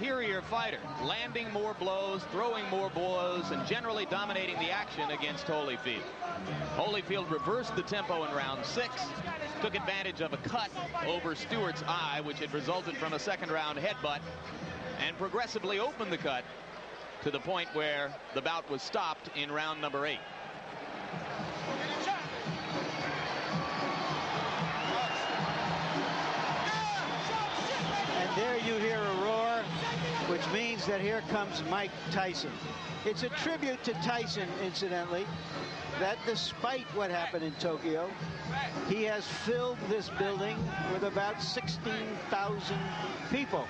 superior fighter, landing more blows, throwing more blows, and generally dominating the action against Holyfield. Holyfield reversed the tempo in round 6, took advantage of a cut over Stewart's eye, which had resulted from a second-round headbutt, and progressively opened the cut to the point where the bout was stopped in round number 8. And there you hear a roar, which means that here comes Mike Tyson. It's a tribute to Tyson, incidentally, that despite what happened in Tokyo, he has filled this building with about 16,000 people.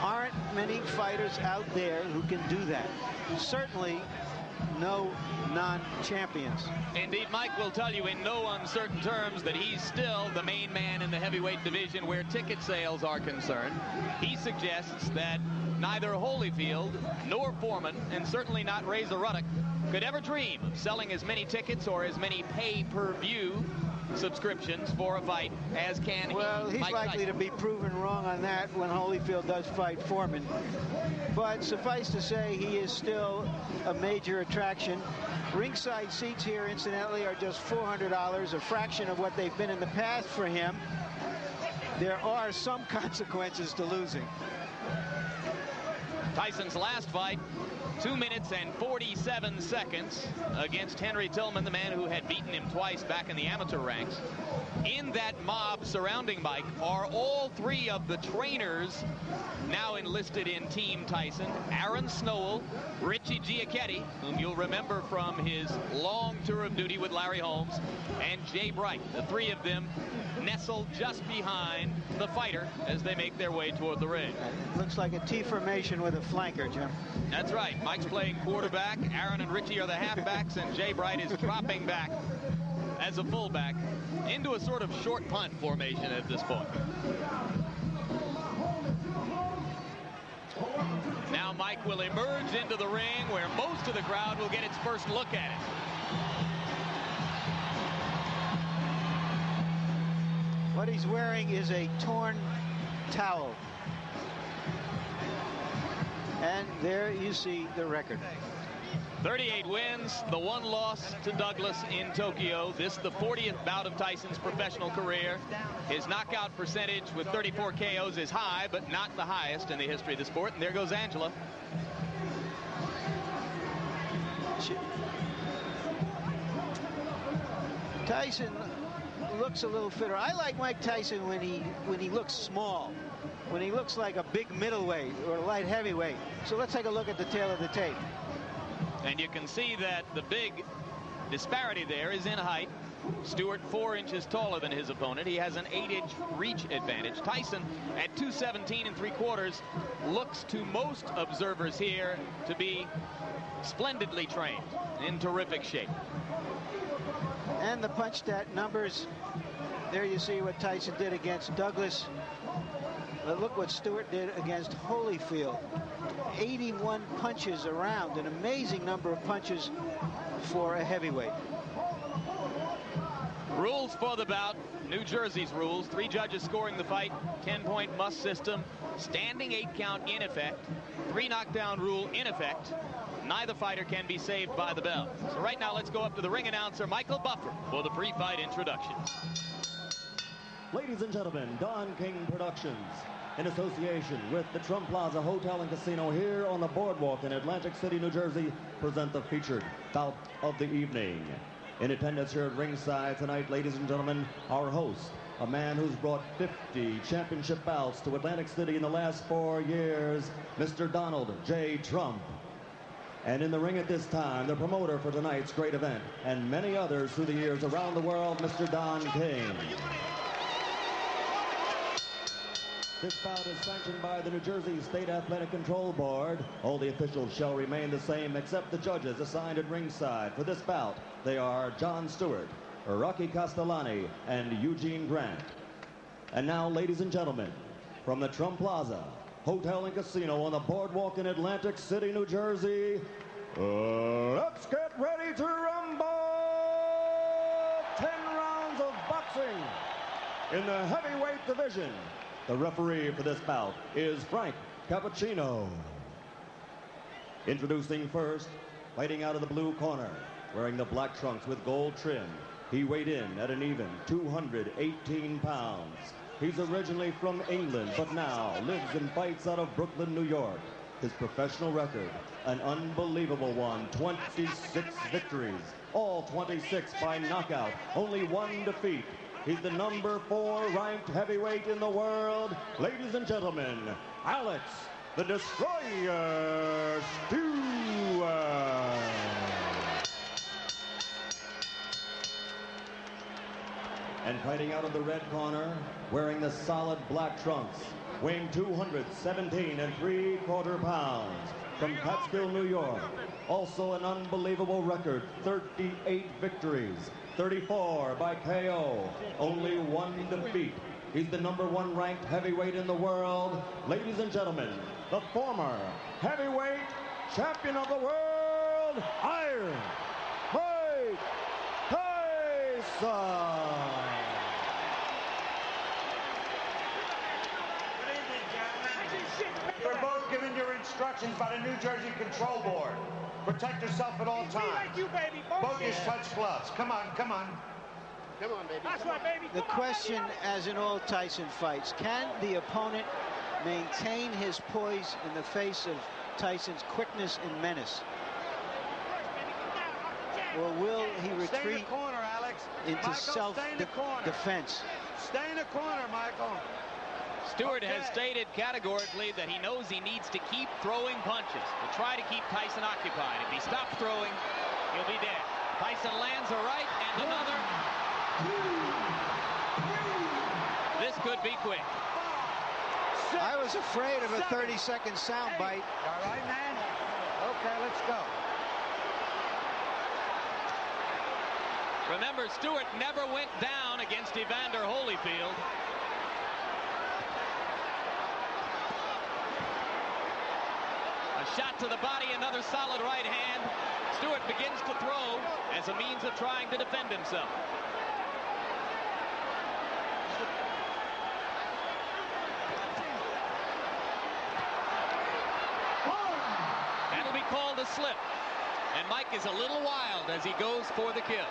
Aren't many fighters out there who can do that. Certainly no non-champions. Indeed, Mike will tell you in no uncertain terms that he's still the main man in the heavyweight division where ticket sales are concerned. He suggests that neither Holyfield nor Foreman, and certainly not Razor Ruddock, could ever dream of selling as many tickets or as many pay-per-view subscriptions for a fight as can well, he's Mike likely Tyson. to be proven wrong on that when Holyfield does fight Foreman. But suffice to say, he is still a major attraction. Ringside seats here, incidentally, are just $400, a fraction of what they've been in the past for him. There are some consequences to losing. Tyson's last fight, 2 minutes and 47 seconds against Henry Tillman, the man who had beaten him twice back in the amateur ranks. In that mob surrounding Mike are all 3 of the trainers now enlisted in Team Tyson. Aaron Snowell, Richie Giacchetti, whom you'll remember from his long tour of duty with Larry Holmes, and Jay Bright. The 3 of them nestled just behind the fighter as they make their way toward the ring. It looks like a T formation with a flanker, Jim. That's right. Mike's playing quarterback. Aaron and Richie are the halfbacks, and Jay Bright is dropping back as a fullback into a sort of short punt formation at this point. Now Mike will emerge into the ring where most of the crowd will get its first look at it. What he's wearing is a torn towel. And there you see the record. 38 wins, the 1 loss to Douglas in Tokyo. This the 40th bout of Tyson's professional career. His knockout percentage with 34 KOs is high, but not the highest in the history of the sport. And there goes Angela. Tyson looks a little fitter. I like Mike Tyson when he looks small, when he looks like a big middleweight or a light heavyweight. So let's take a look at the tail of the tape. And you can see that the big disparity there is in height. Stewart 4 inches taller than his opponent. He has an 8-inch reach advantage. Tyson at 217 3/4 looks to most observers here to be splendidly trained, in terrific shape. And the punch stat numbers. There you see what Tyson did against Douglas. But look what Stewart did against Holyfield. 81 punches around, an amazing number of punches for a heavyweight. Rules for the bout, New Jersey's rules. 3 judges scoring the fight, 10-point must system, standing 8 count in effect, 3 knockdown rule in effect. Neither fighter can be saved by the bell. So right now let's go up to the ring announcer, Michael Buffer, for the pre-fight introduction. Ladies and gentlemen, Don King Productions, in association with the Trump Plaza Hotel and Casino here on the boardwalk in Atlantic City, New Jersey, present the featured bout of the evening. In attendance here at ringside tonight, ladies and gentlemen, our host, a man who's brought 50 championship bouts to Atlantic City in the last 4 years, Mr. Donald J. Trump. And in the ring at this time, the promoter for tonight's great event, and many others through the years around the world, Mr. Don King. This bout is sanctioned by the New Jersey State Athletic Control Board. All the officials shall remain the same except the judges assigned at ringside. For this bout, they are John Stewart, Rocky Castellani, and Eugene Grant. And now, ladies and gentlemen, from the Trump Plaza Hotel and Casino on the boardwalk in Atlantic City, New Jersey, let's get ready to rumble! 10 rounds of boxing in the heavyweight division. The referee for this bout is Frank cappuccino. Introducing first, fighting out of the blue corner, wearing the black trunks with gold trim. He weighed in at an even 218 pounds. He's originally from England, but now lives and fights out of Brooklyn, New York. His professional record, an unbelievable one, 26 victories, all 26 by knockout, only one defeat. He's the number 4 ranked heavyweight in the world. Ladies and gentlemen, Alex, the Destroyer Stewart. And fighting out of the red corner, wearing the solid black trunks, weighing 217 3/4 pounds, from Catskill, New York. Also an unbelievable record, 38 victories, 34 by KO, only one defeat. He's the number 1 ranked heavyweight in the world. Ladies and gentlemen, the former heavyweight champion of the world, Iron Mike Taison. You're both given your instructions by the New Jersey Control Board. Protect yourself at all times. Like you, baby. Both your touch gloves. Come on, come on. Come on, baby. That's right, baby. The question, as in all Tyson fights, can the opponent maintain his poise in the face of Tyson's quickness and menace? Or will he retreat Stay in the corner, Alex. into self-defense? Stay in the corner, Michael. Stewart has stated categorically that he knows he needs to keep throwing punches to try to keep Tyson occupied. If he stops throwing, he'll be dead. Tyson lands a right and another. This could be quick. I was afraid of a 30-second sound bite. All right, man? Okay, let's go. Remember, Stewart never went down against Evander Holyfield. A shot to the body, another solid right hand. Stewart begins to throw as a means of trying to defend himself. That'll be called a slip. And Mike is a little wild as he goes for the kill.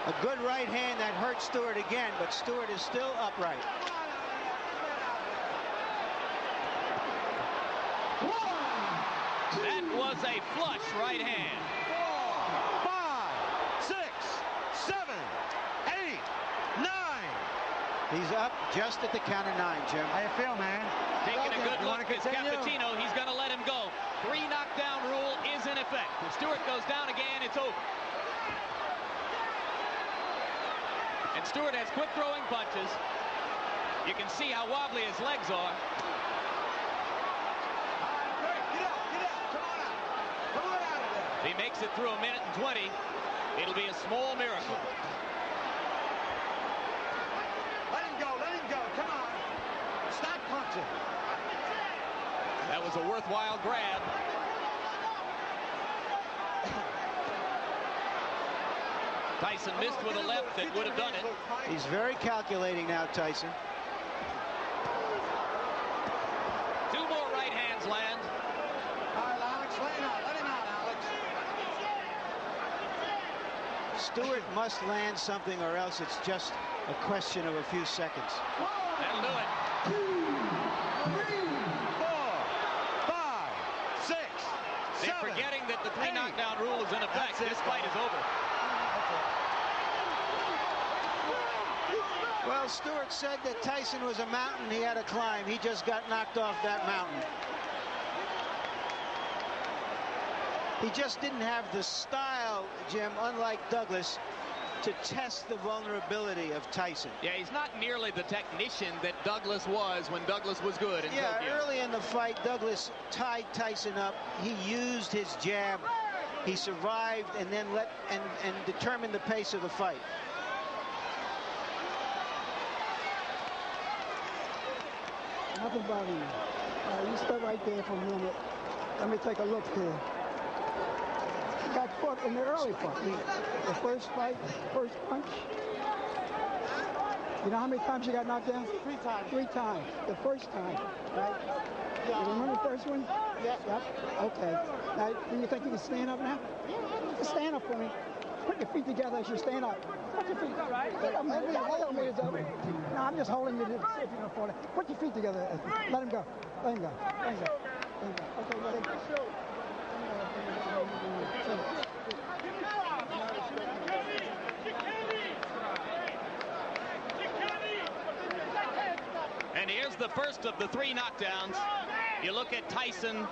A good right hand that hurt Stewart again, but Stewart is still upright. That was a flush right hand. 4, 5, 6, 7, 8, 9. He's up just at the count of 9, Jim. How you feel, man? Taking a good look at Cappuccino. He's going to let him go. 3 knockdown rule is in effect. If Stewart goes down again, it's over. And Stewart has quit throwing punches. You can see how wobbly his legs are. If he makes it through 1 minute and 20, it'll be a small miracle. Let him go, come on. Stop punching. That was a worthwhile grab. Tyson missed with a left that would have done it. He's very calculating now, Tyson. 2 more right hands land. All right, Alex, let him out, Alex. Stewart must land something or else it's just a question of a few seconds. That'll do it. 2, 3, 4, 5, 6, They're 7, forgetting that the 3 8. knockdown rule is in effect. This fight is over. Well, Stewart said that Tyson was a mountain he had to climb. He just got knocked off that mountain. He just didn't have the style, Jim, unlike Douglas, to test the vulnerability of Tyson. Yeah, he's not nearly the technician that Douglas was when Douglas was good in Tokyo. Early in the fight, Douglas tied Tyson up. He used his jab. He survived and then determined the pace of the fight. Nothing about him. You stay right there for a minute. Let me take a look here. He got caught in the early fight. The first fight, first punch. You know how many times you got knocked down? 3 times. 3 times. The first time, right? Yeah. You remember the first one? Yeah. Yep. Okay. Now, do you think you can stand up now? Yeah. Stand up for me. Put your feet together as you stand up. Put your feet. All right. No, I'm just holding you to see if you don't fall down. Put your feet together. Let him go. Let him go. Let him go. Let him go. Okay, let him go. And here's the first of the 3 knockdowns. You look at Tyson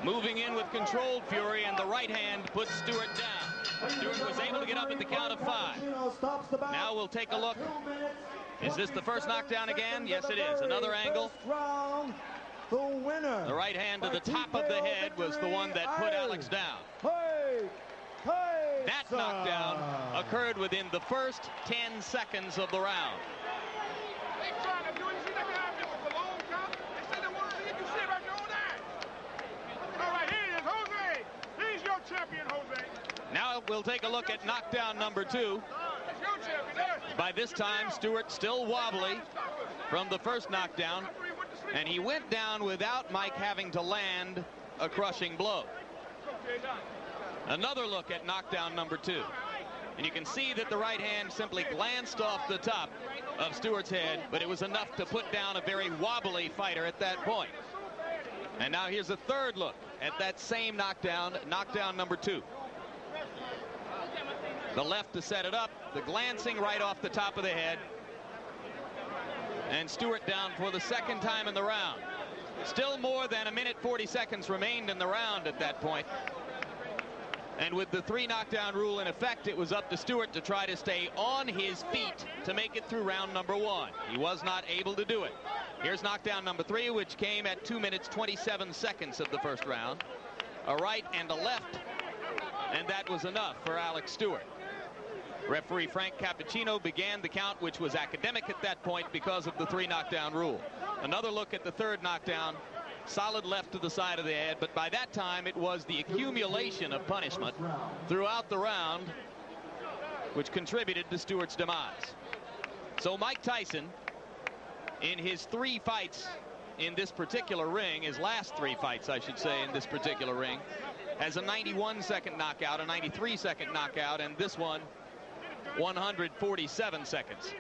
moving in with controlled fury, and the right hand puts Stewart down. Stewart was able to get up at the count of 5. Now we'll take a look. Is this the first knockdown again? Yes, it is. Another angle. The right hand to the top of the head was the one that put Alex down. That knockdown occurred within the first 10 seconds of the round. Now we'll take a look at knockdown number 2. By this time, Stewart still wobbly from the first knockdown, and he went down without Mike having to land a crushing blow. Another look at knockdown number 2. And you can see that the right hand simply glanced off the top of Stewart's head, but it was enough to put down a very wobbly fighter at that point. And now here's a third look at that same knockdown, knockdown number 2. The left to set it up, the glancing right off the top of the head, and Stewart down for the second time in the round. Still more than 1 minute 40 seconds remained in the round at that point. And with the 3 knockdown rule in effect, it was up to Stewart to try to stay on his feet to make it through round number 1. He was not able to do it. Here's knockdown number 3, which came at 2 minutes 27 seconds of the first round. A right and a left, and that was enough for Alex Stewart. Referee Frank Cappuccino began the count, which was academic at that point because of the 3 knockdown rule. Another look at the third knockdown. Solid left to the side of the head, but by that time it was the accumulation of punishment throughout the round which contributed to Stewart's demise. So Mike Tyson, in his 3 fights in this particular ring, his last 3 fights, I should say, in this particular ring, has a 91-second knockout, a 93-second knockout, and this one 147 seconds.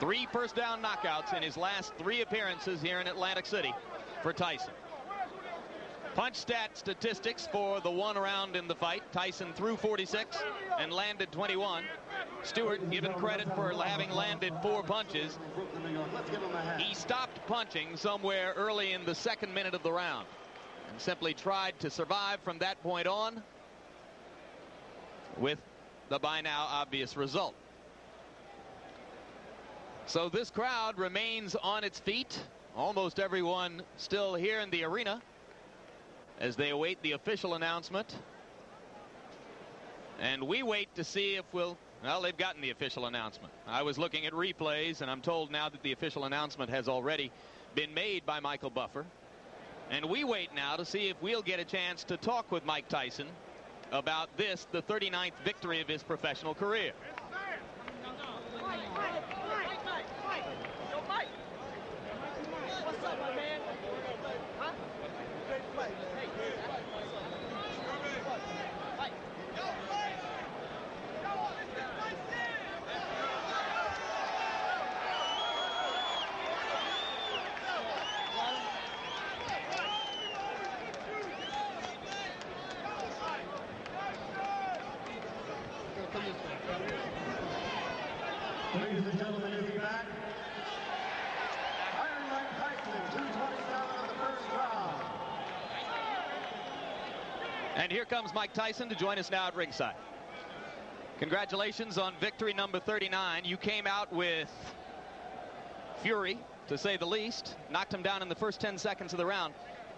3 first down knockouts in his last 3 appearances here in Atlantic City for Tyson. Punch stat statistics for the 1 round in the fight. Tyson threw 46 and landed 21. Stewart given credit for having landed 4 punches. He stopped punching somewhere early in the 2nd minute of the round and simply tried to survive from that point on, with the by now obvious result. So this crowd remains on its feet, almost everyone still here in the arena as they await the official announcement. And we wait to see if well, they've gotten the official announcement. I was looking at replays, and I'm told now that the official announcement has already been made by Michael Buffer. And we wait now to see if we'll get a chance to talk with Mike Tyson about this, the 39th victory of his professional career. Ladies and gentlemen, is he back? Iron Mike Tyson, 2:27 of the first round. And here comes Mike Tyson to join us now at ringside. Congratulations on victory number 39. You came out with fury, to say the least. Knocked him down in the first 10 seconds of the round.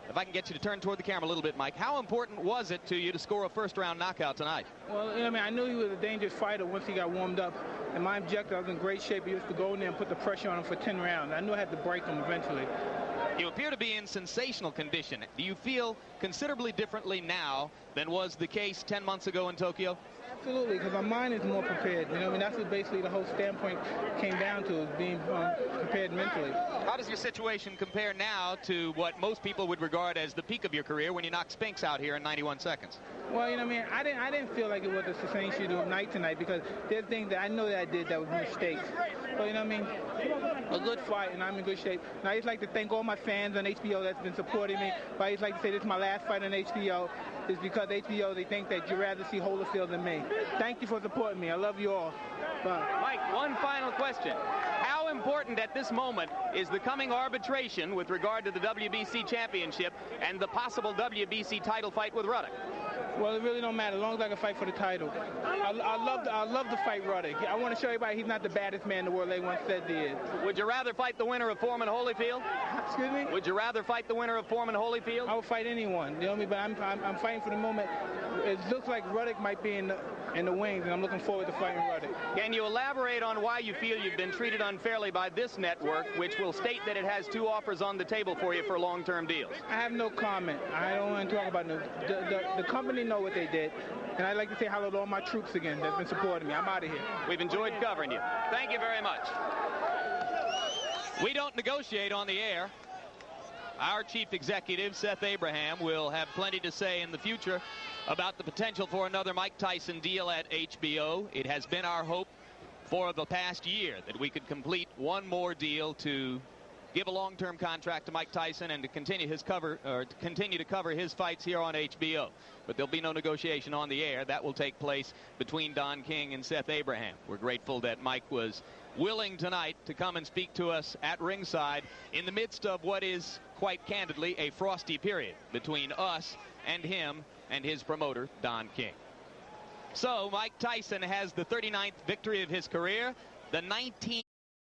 If I can get you to turn toward the camera a little bit, Mike, how important was it to you to score a first-round knockout tonight? Well, you know, I mean, I knew he was a dangerous fighter once he got warmed up. And my objective, I was in great shape. He used to go in there and put the pressure on him for 10 rounds. I knew I had to break him eventually. You appear to be in sensational condition. Do you feel considerably differently now than was the case 10 months ago in Tokyo? Absolutely, because my mind is more prepared. You know, I mean, that's what basically the whole standpoint came down to, is being prepared mentally. How does your situation compare now to what most people would regard as the peak of your career when you knocked Spinks out here in 91 seconds? Well, you know, I mean, I didn't feel like it was a substantial night tonight, because there's things that I know that I did that was mistakes. So, you know what I mean, a good fight, and I'm in good shape. And I just like to thank all my fans on HBO that's been supporting me. But I just like to say this is my last fight on HBO. It's because HBO, they think that you'd rather see Holyfield than me. Thank you for supporting me. I love you all. Bye. Mike, one final question. How important at this moment is the coming arbitration with regard to the WBC championship and the possible WBC title fight with Ruddock? Well, it really don't matter as long as I can fight for the title. I love to fight Ruddock. I want to show everybody he's not the baddest man in the world they once said he is. Would you rather fight the winner of Foreman Holyfield? Excuse me? Would you rather fight the winner of Foreman Holyfield? I would fight anyone. You know what I mean? But I'm fighting for the moment. It looks like Ruddock might be in the wings, and I'm looking forward to fighting Ruddock. Can you elaborate on why you feel you've been treated unfairly by this network, which will state that it has 2 offers on the table for you for long-term deals? I have no comment. I don't want to talk about it. The company know what they did, and I'd like to say hello to all my troops again that's been supporting me. I'm out of here. We've enjoyed covering you. Thank you very much. We don't negotiate on the air. Our chief executive, Seth Abraham, will have plenty to say in the future about the potential for another Mike Tyson deal at HBO. It has been our hope for the past year that we could complete one more deal to give a long-term contract to Mike Tyson and to continue to cover his fights here on HBO. But there'll be no negotiation on the air. That will take place between Don King and Seth Abraham. We're grateful that Mike was willing tonight to come and speak to us at ringside in the midst of what is, quite candidly, a frosty period between us and him and his promoter, Don King. So Mike Tyson has the 39th victory of his career, the 19th